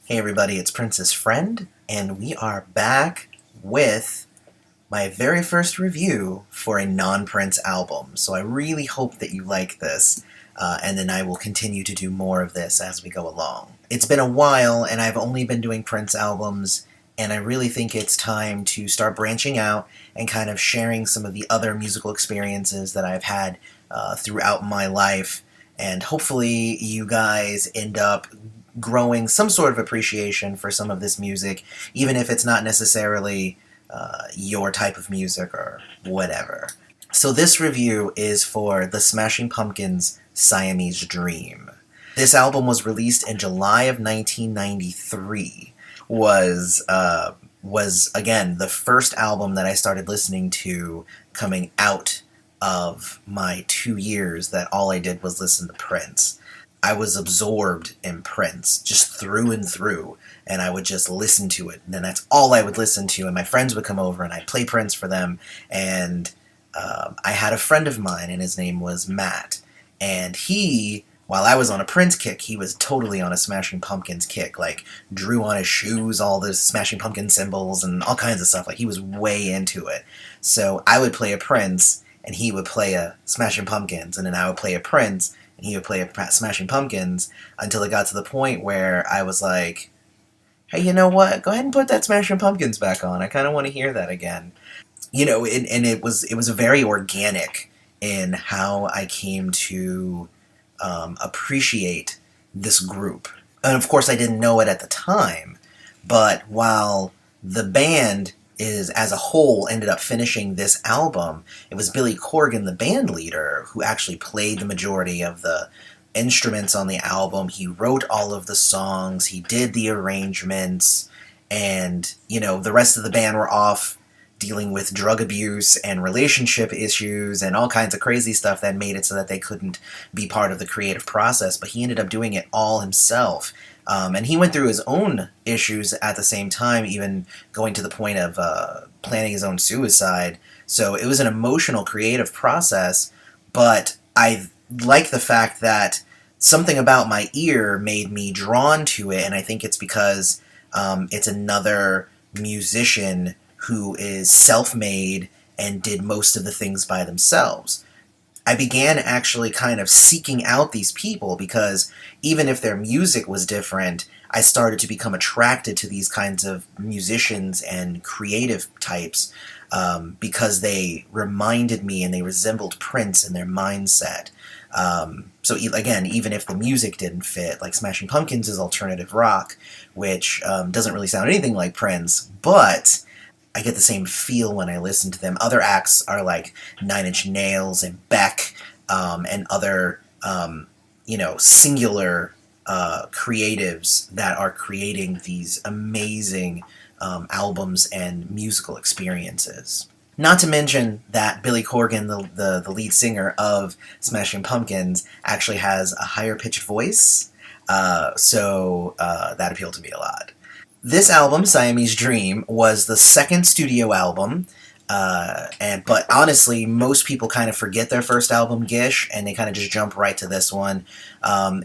Hey everybody, it's Prince's Friend, and we are back with my very first review for a non-Prince album. So I really hope that you like this, and then I will continue to do more of this as we go along. It's been a while, and I've only been doing Prince albums, and I really think it's time to start branching out and kind of sharing some of the other musical experiences that I've had throughout my life, and hopefully you guys end up growing some sort of appreciation for some of this music, even if it's not necessarily your type of music or whatever. So this review is for the Smashing Pumpkins' Siamese Dream. This album was released in July of 1993. Was again the first album that I started listening to coming out of my 2 years that all I did was listen to Prince. I was absorbed in Prince, just through and through, and I would just listen to it, and then that's all I would listen to, and my friends would come over, and I'd play Prince for them, and I had a friend of mine, and his name was Matt, and he, while I was on a Prince kick, he was totally on a Smashing Pumpkins kick, like, drew on his shoes all the Smashing Pumpkin symbols, and all kinds of stuff, like, he was way into it. So I would play a Prince, and he would play a Smashing Pumpkins, and then I would play a Prince, and he would play a Smashing Pumpkins, until it got to the point where I was like, hey, you know what? Go ahead and put that Smashing Pumpkins back on. I kind of want to hear that again. You know, and it was very organic in how I came to appreciate this group. And of course, I didn't know it at the time, but while the band is, as a whole, ended up finishing this album, it was Billy Corgan, the band leader, who actually played the majority of the instruments on the album. He wrote all of the songs, he did the arrangements, and, you know, the rest of the band were off dealing with drug abuse and relationship issues and all kinds of crazy stuff that made it so that they couldn't be part of the creative process, but he ended up doing it all himself. And he went through his own issues at the same time, even going to the point of planning his own suicide. So it was an emotional, creative process, but I like the fact that something about my ear made me drawn to it, and I think it's because it's another musician who is self-made and did most of the things by themselves. I began actually kind of seeking out these people because even if their music was different, I started to become attracted to these kinds of musicians and creative types because they reminded me and they resembled Prince in their mindset. So again, even if the music didn't fit, like Smashing Pumpkins is alternative rock, which doesn't really sound anything like Prince, but I get the same feel when I listen to them. Other acts are like Nine Inch Nails and Beck and other, singular creatives that are creating these amazing albums and musical experiences. Not to mention that Billy Corgan, the lead singer of Smashing Pumpkins, actually has a higher-pitched voice, so that appealed to me a lot. This album, Siamese Dream, was the second studio album, but honestly, most people kind of forget their first album, Gish, and they kind of just jump right to this one.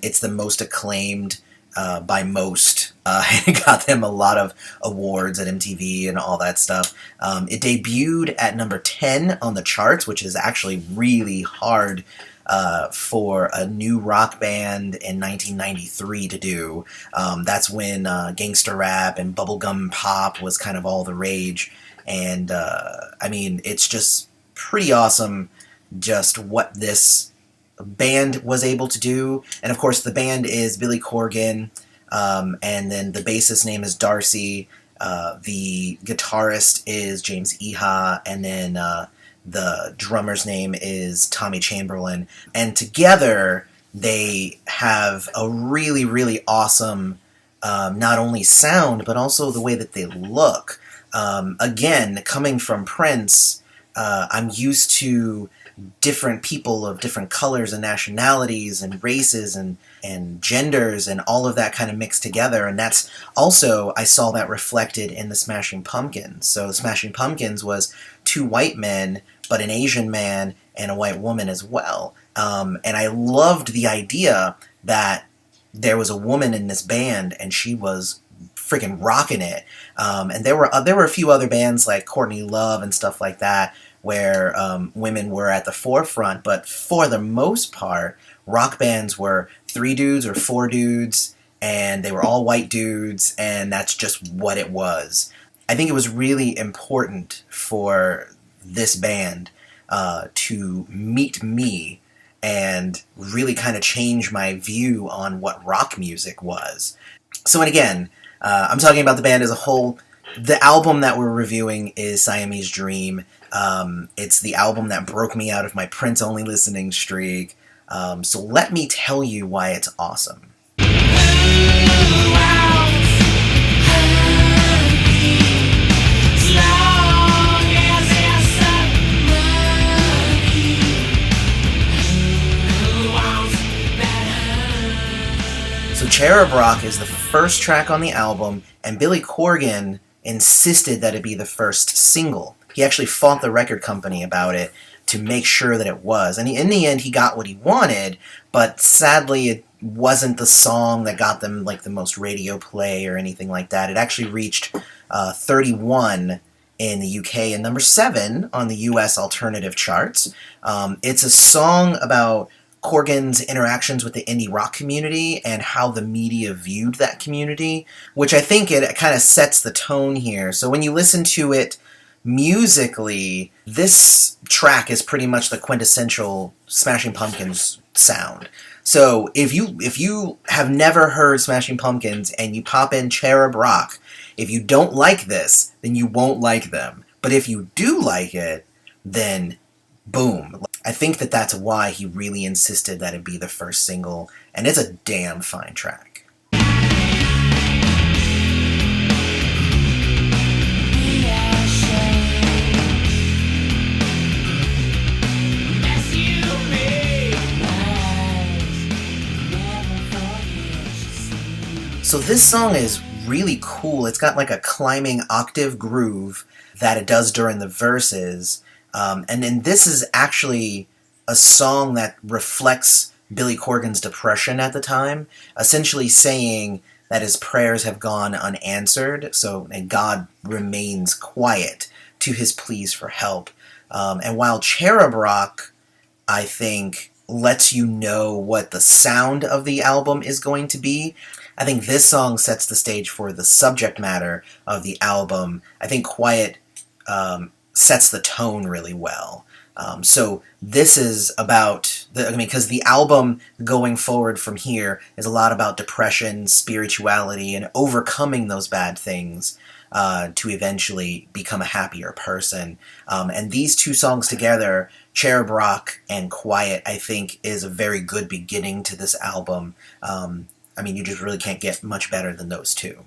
It's the most acclaimed by most. It got them a lot of awards at MTV and all that stuff. It debuted at number 10 on the charts, which is actually really hard for a new rock band in 1993 to do. That's when gangster rap and bubblegum pop was kind of all the rage. And, I mean, it's just pretty awesome just what this band was able to do. And, of course, the band is Billy Corgan, and then the bassist name is Darcy. The guitarist is James Iha, and then the drummer's name is Tommy Chamberlain, and together they have a really, really awesome not only sound, but also the way that they look. Again, coming from Prince, I'm used to different people of different colors and nationalities and races and genders and all of that kind of mixed together, and that's also, I saw that reflected in the Smashing Pumpkins. So the Smashing Pumpkins was two white men, but an Asian man and a white woman as well. And I loved the idea that there was a woman in this band and she was freaking rocking it. And there were a few other bands like Courtney Love and stuff like that where women were at the forefront, but for the most part, rock bands were 3 dudes or 4 dudes, and they were all white dudes, and that's just what it was. I think it was really important for this band to meet me and really kind of change my view on what rock music was. So, and again, I'm talking about the band as a whole. The album that we're reviewing is Siamese Dream. It's the album that broke me out of my Prince-only listening streak. So let me tell you why it's awesome. So Cherub Rock is the first track on the album, and Billy Corgan insisted that it be the first single. He actually fought the record company about it to make sure that it was. And in the end, he got what he wanted, but sadly, it wasn't the song that got them like the most radio play or anything like that. It actually reached 31 in the UK and number 7 on the US alternative charts. It's a song about Corgan's interactions with the indie rock community and how the media viewed that community, which I think it kind of sets the tone here. So when you listen to it musically, this track is pretty much the quintessential Smashing Pumpkins sound. So if you have never heard Smashing Pumpkins and you pop in Cherub Rock, if you don't like this, then you won't like them. But if you do like it, then boom. I think that that's why he really insisted that it be the first single, and it's a damn fine track. So this song is really cool. It's got like a climbing octave groove that it does during the verses. And then this is actually a song that reflects Billy Corgan's depression at the time, essentially saying that his prayers have gone unanswered, and God remains quiet to his pleas for help. And while Cherub Rock, I think, lets you know what the sound of the album is going to be, I think this song sets the stage for the subject matter of the album. I think Quiet sets the tone really well. So this is about, because the album going forward from here is a lot about depression, spirituality, and overcoming those bad things to eventually become a happier person. And these two songs together, Cherub Rock and Quiet, I think is a very good beginning to this album. You just really can't get much better than those two.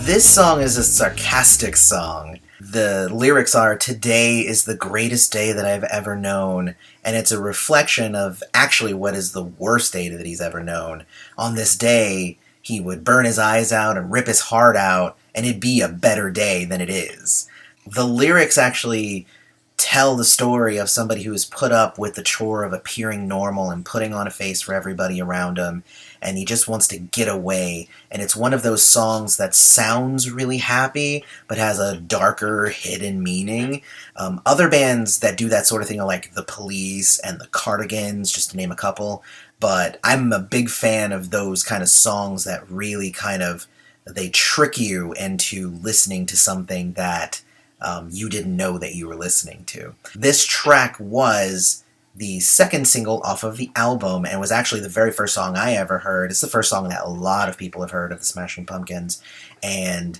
This song is a sarcastic song. The lyrics are, "Today is the greatest day that I've ever known," and it's a reflection of actually what is the worst day that he's ever known. On this day, he would burn his eyes out and rip his heart out, and it'd be a better day than it is. The lyrics actually tell the story of somebody who has put up with the chore of appearing normal and putting on a face for everybody around him, and he just wants to get away. And it's one of those songs that sounds really happy, but has a darker, hidden meaning. Other bands that do that sort of thing are like The Police and The Cardigans, just to name a couple. But I'm a big fan of those kind of songs that really they trick you into listening to something that you didn't know that you were listening to. This track was the second single off of the album and was actually the very first song I ever heard. It's the first song that a lot of people have heard of the Smashing Pumpkins, and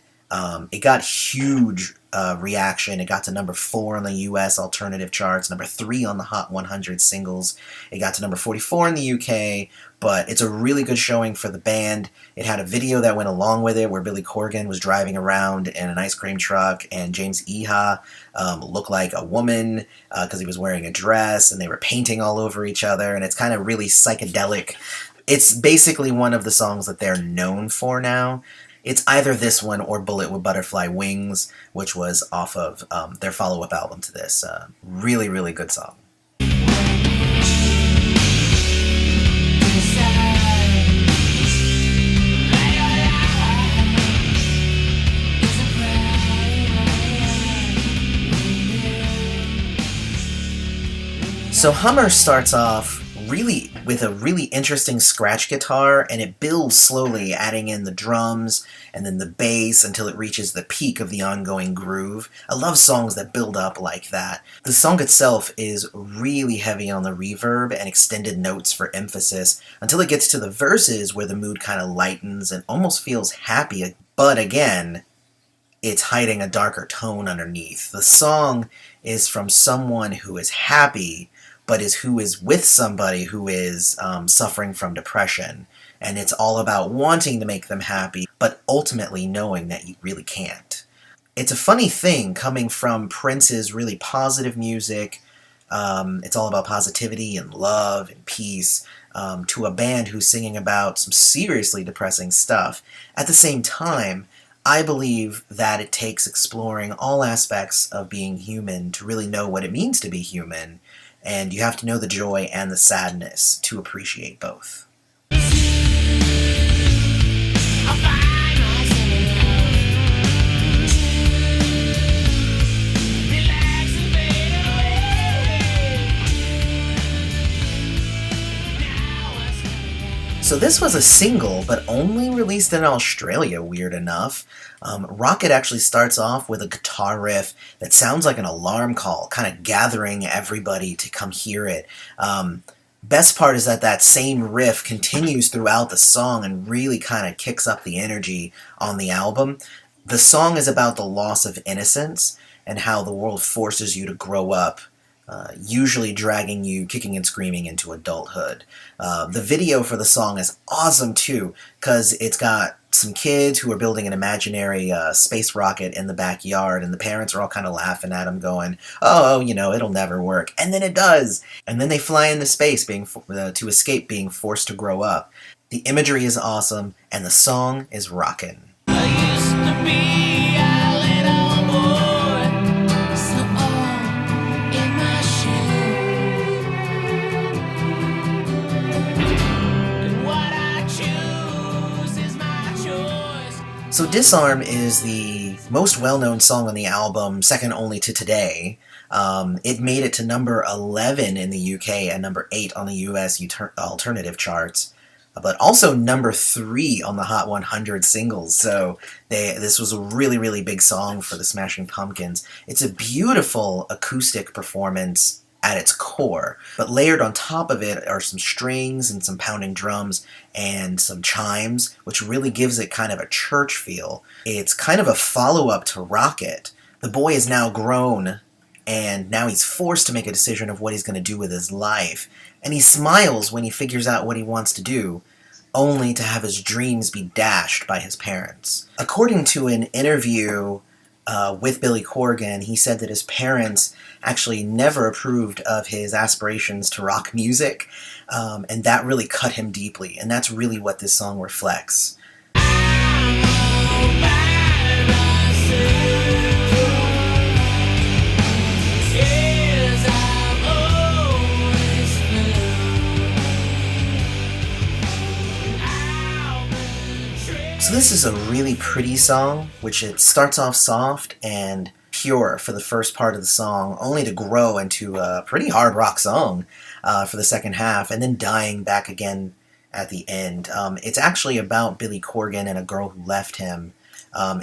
it got huge reaction. It got to number 4 on the US alternative charts, number 3 on the Hot 100 singles. It got to number 44 in the UK, but it's a really good showing for the band. It had a video that went along with it where Billy Corgan was driving around in an ice cream truck, and James Iha looked like a woman because he was wearing a dress, and they were painting all over each other, and it's kind of really psychedelic. It's basically one of the songs that they're known for now. It's either this one or Bullet with Butterfly Wings, which was off of their follow-up album to this. Really, really good song. So Hummer starts off really with a really interesting scratch guitar, and it builds slowly, adding in the drums and then the bass until it reaches the peak of the ongoing groove. I love songs that build up like that. The song itself is really heavy on the reverb and extended notes for emphasis until it gets to the verses where the mood kind of lightens and almost feels happy, but again, it's hiding a darker tone underneath. The song is from someone who is happy, but who is with somebody who is suffering from depression. And it's all about wanting to make them happy, but ultimately knowing that you really can't. It's a funny thing coming from Prince's really positive music, it's all about positivity and love and peace, to a band who's singing about some seriously depressing stuff. At the same time, I believe that it takes exploring all aspects of being human to really know what it means to be human, and you have to know the joy and the sadness to appreciate both. So this was a single, but only released in Australia, weird enough. Rocket actually starts off with a guitar riff that sounds like an alarm call, kind of gathering everybody to come hear it. Best part is that that same riff continues throughout the song and really kind of kicks up the energy on the album. The song is about the loss of innocence and how the world forces you to grow up, usually dragging you kicking and screaming into adulthood. The video for the song is awesome too, because it's got some kids who are building an imaginary space rocket in the backyard, and the parents are all kind of laughing at them going, oh, you know, it'll never work. And then it does. And then they fly into space to escape being forced to grow up. The imagery is awesome, and the song is rockin'. I used to be a little boy, so all in my shoes. And what I choose is my choice. So Disarm is the most well-known song on the album, second only to Today. It made it to number 11 in the UK and number 8 on the US alternative charts, but also number 3 on the Hot 100 singles. So this was a really, really big song for the Smashing Pumpkins. It's a beautiful acoustic performance at its core, but layered on top of it are some strings and some pounding drums and some chimes, which really gives it kind of a church feel. It's kind of a follow-up to Rocket. The boy is now grown, and now he's forced to make a decision of what he's going to do with his life. And he smiles when he figures out what he wants to do, only to have his dreams be dashed by his parents. According to an interview with Billy Corgan, he said that his parents actually never approved of his aspirations to rock music, and that really cut him deeply, and that's really what this song reflects. So this is a really pretty song, which it starts off soft and pure for the first part of the song, only to grow into a pretty hard rock song for the second half, and then dying back again at the end. It's actually about Billy Corgan and a girl who left him.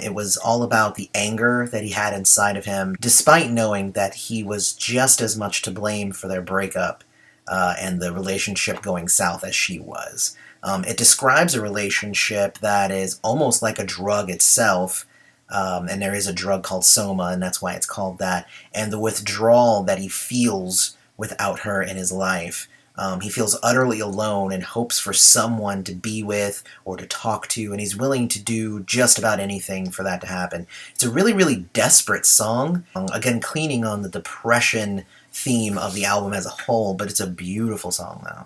It was all about the anger that he had inside of him, despite knowing that he was just as much to blame for their breakup and the relationship going south as she was. It describes a relationship that is almost like a drug itself, and there is a drug called Soma, and that's why it's called that, and the withdrawal that he feels without her in his life. He feels utterly alone and hopes for someone to be with or to talk to, and he's willing to do just about anything for that to happen. It's a really, really desperate song, again, cleaning on the depression theme of the album as a whole, but it's a beautiful song, though.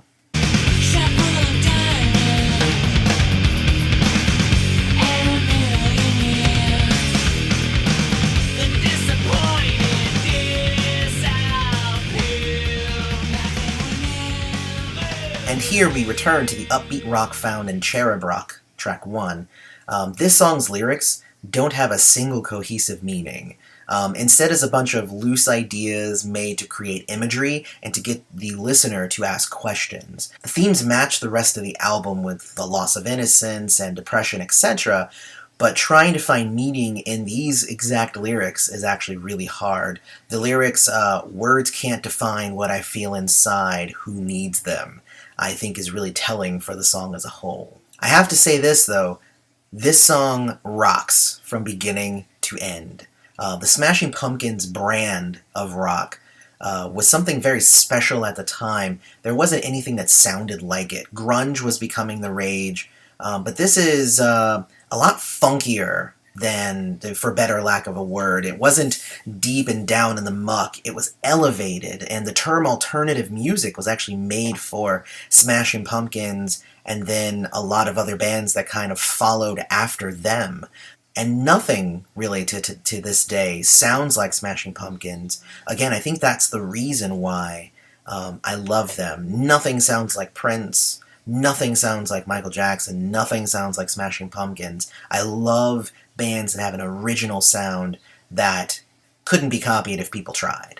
here we return to the upbeat rock found in Cherub Rock, track 1. This song's lyrics don't have a single cohesive meaning. Instead, it's a bunch of loose ideas made to create imagery and to get the listener to ask questions. The themes match the rest of the album with the loss of innocence and depression, etc., but trying to find meaning in these exact lyrics is actually really hard. The lyrics, words can't define what I feel inside, who needs them, I think is really telling for the song as a whole. I have to say this, though. This song rocks from beginning to end. The Smashing Pumpkins brand of rock was something very special at the time. There wasn't anything that sounded like it. Grunge was becoming the rage, but this is a lot funkier than, for better lack of a word. It wasn't deep and down in the muck. It was elevated, and the term alternative music was actually made for Smashing Pumpkins and then a lot of other bands that kind of followed after them. And nothing, really, to this day sounds like Smashing Pumpkins. Again, I think that's the reason why I love them. Nothing sounds like Prince. Nothing sounds like Michael Jackson. Nothing sounds like Smashing Pumpkins. I love bands that have an original sound that couldn't be copied if people tried.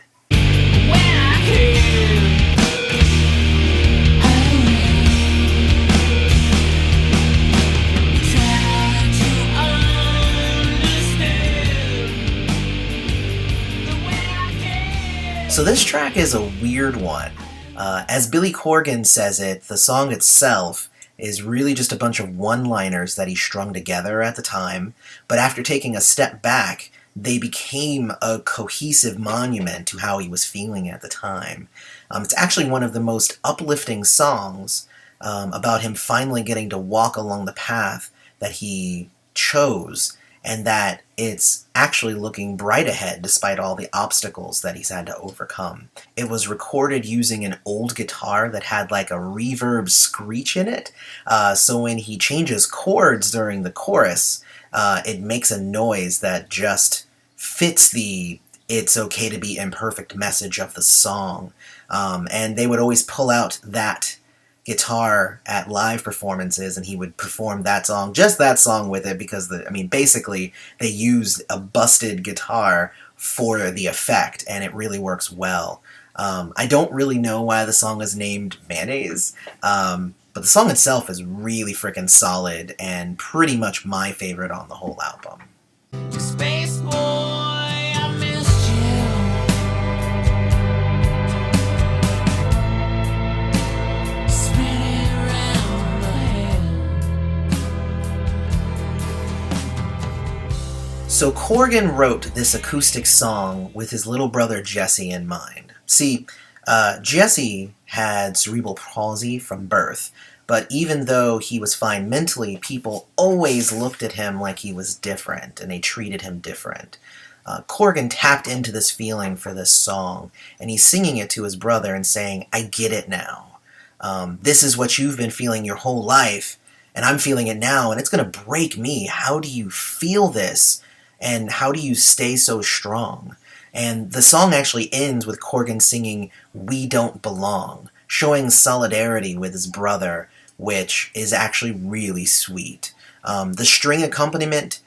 So this track is a weird one. As Billy Corgan says it, the song itself is really just a bunch of one-liners that he strung together at the time, but after taking a step back, they became a cohesive monument to how he was feeling at the time. It's actually one of the most uplifting songs about him finally getting to walk along the path that he chose, and that it's actually looking bright ahead despite all the obstacles that he's had to overcome. It was recorded using an old guitar that had like a reverb screech in it, so when he changes chords during the chorus, it makes a noise that just fits the "it's okay to be imperfect" message of the song. And they would always pull out that guitar at live performances, and he would perform that song, just that song with it, because basically they used a busted guitar for the effect, and it really works well. I don't really know why the song is named Mayonnaise, but the song itself is really freaking solid and pretty much my favorite on the whole album. Spaceboy, I missed you. Spinning round the hill. So Corgan wrote this acoustic song with his little brother Jesse in mind. See, Jesse had cerebral palsy from birth, but even though he was fine mentally, people always looked at him like he was different, and they treated him different. Corgan tapped into this feeling for this song, and he's singing it to his brother and saying, "I get it now. This is what you've been feeling your whole life, and I'm feeling it now, and it's going to break me. How do you feel this, and how do you stay so strong?" And the song actually ends with Corgan singing "We Don't Belong," showing solidarity with his brother, which is actually really sweet. The string accompaniment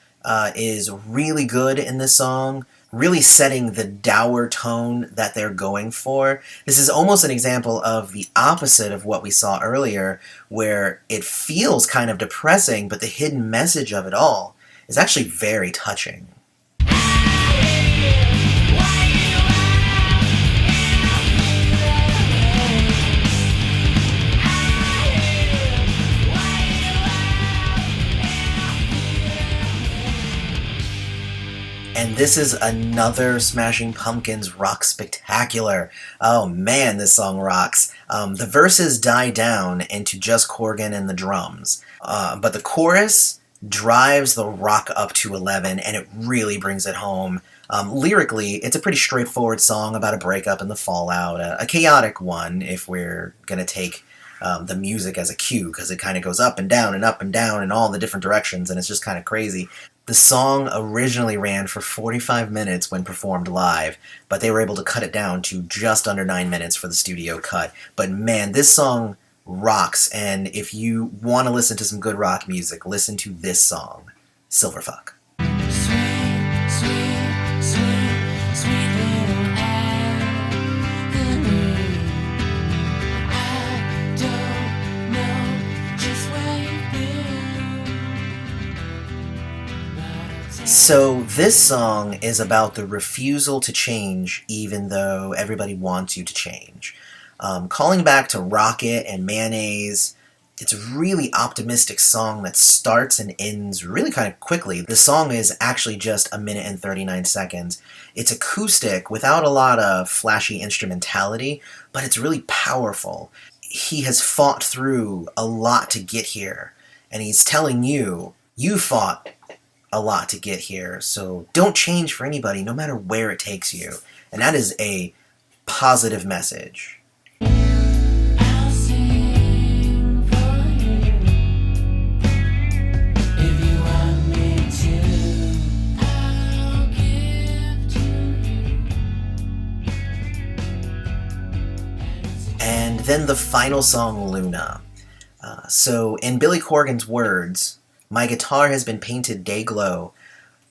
is really good in this song, really setting the dour tone that they're going for. This is almost an example of the opposite of what we saw earlier, where it feels kind of depressing, but the hidden message of it all is actually very touching. And this is another Smashing Pumpkins rock spectacular. Oh man, this song rocks. The verses die down into just Corgan and the drums, but the chorus drives the rock up to 11, and it really brings it home. Lyrically, it's a pretty straightforward song about a breakup and the fallout, a chaotic one if we're going to take the music as a cue, because it kind of goes up and down and up and down in all the different directions, and it's just kind of crazy. The song originally ran for 45 minutes when performed live, but they were able to cut it down to just under 9 minutes for the studio cut. But man, this song rocks. And if you want to listen to some good rock music, listen to this song, Silverfuck. Sweet, sweet, sweet, sweet little Anthony. I don't know just where you've been, but it's So this song is about the refusal to change even though everybody wants you to change. Calling back to Rocket and Mayonnaise, it's a really optimistic song that starts and ends really kind of quickly. The song is actually just 1 minute and 39 seconds. It's acoustic without a lot of flashy instrumentality, but it's really powerful. He has fought through a lot to get here, and he's telling you, you fought a lot to get here, so don't change for anybody, no matter where it takes you. And that is a positive message. I'll sing for you. If you want me to, I'll give to you. And then the final song, Luna. So in Billy Corgan's words, my guitar has been painted day glow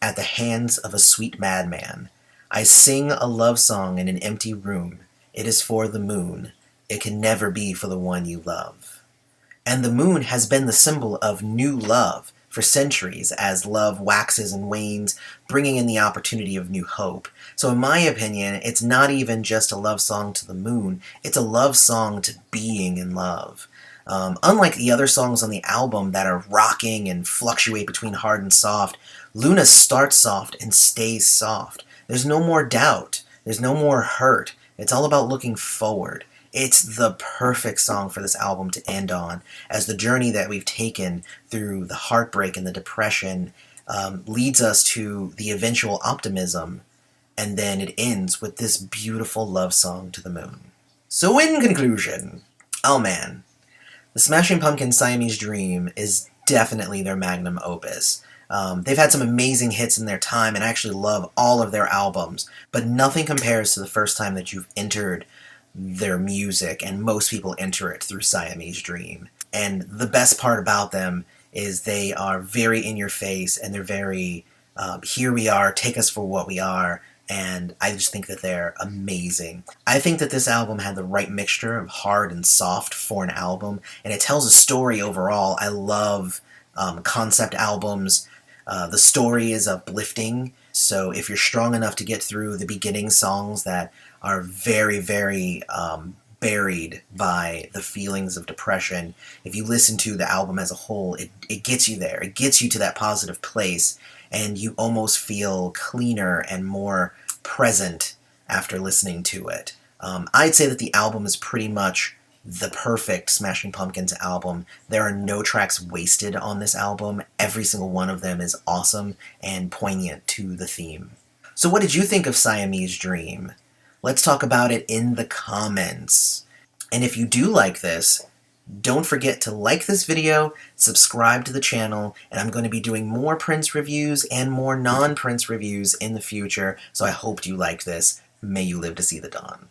at the hands of a sweet madman. I sing a love song in an empty room. It is for the moon. It can never be for the one you love. And the moon has been the symbol of new love for centuries as love waxes and wanes, bringing in the opportunity of new hope. So in my opinion, it's not even just a love song to the moon, it's a love song to being in love. Unlike the other songs on the album that are rocking and fluctuate between hard and soft, Luna starts soft and stays soft. There's no more doubt. There's no more hurt. It's all about looking forward. It's the perfect song for this album to end on, as the journey that we've taken through the heartbreak and the depression leads us to the eventual optimism, and then it ends with this beautiful love song to the moon. So in conclusion, oh man, the Smashing Pumpkins' Siamese Dream is definitely their magnum opus. They've had some amazing hits in their time, and I actually love all of their albums, but nothing compares to the first time that you've entered their music, and most people enter it through Siamese Dream. And the best part about them is they are very in your face, and they're very, here we are, take us for what we are, and I just think that they're amazing. I think that this album had the right mixture of hard and soft for an album, and it tells a story overall. I love concept albums. The story is uplifting, so if you're strong enough to get through the beginning songs that are very, very buried by the feelings of depression, if you listen to the album as a whole, it gets you there. It gets you to that positive place, and you almost feel cleaner and more present after listening to it. I'd say that the album is pretty much the perfect Smashing Pumpkins album. There are no tracks wasted on this album. Every single one of them is awesome and poignant to the theme. So what did you think of Siamese Dream? Let's talk about it in the comments. And if you do like this, don't forget to like this video, subscribe to the channel, and I'm going to be doing more Prince reviews and more non-Prince reviews in the future, so I hope you like this. May you live to see the dawn.